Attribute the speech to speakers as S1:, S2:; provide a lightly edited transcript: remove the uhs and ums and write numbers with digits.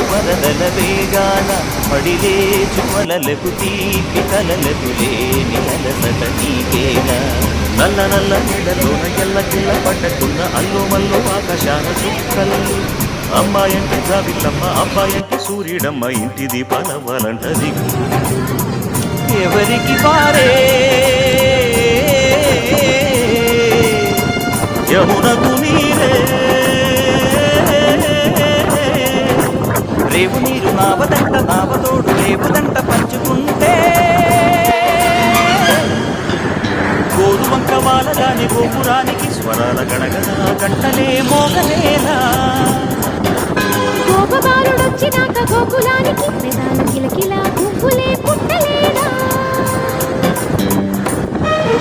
S1: వరదల వేగాల పడిలేచు వలలకు తీపి కలలకు లేని అలసట నీకేగా నల్ల నల్ల నీడలోన ఎల్లకిల్ల పడ్డట్టున్న అల్లు మల్లు ఆకాశాన చుక్కలు అమ్మాయంటే జాబిల్లమ్మ అబ్బాయంటే సూర్యుడమ్మ ఇంటి దీపాల వాలంటది ఎవరికి పారే యమునకు నీరే రేవు నీరు నావదంట నావతోడు రేవుదంట పంచుకుంటే గోరువంక వాలగాని గోపురానికి స్వరాల గణగణ గంటలే మోగలేలా
S2: గోపబాలుడొచ్చినాక గోకులానికి పెదాలు కిలకిలా గుంపులే పుట్టలేదా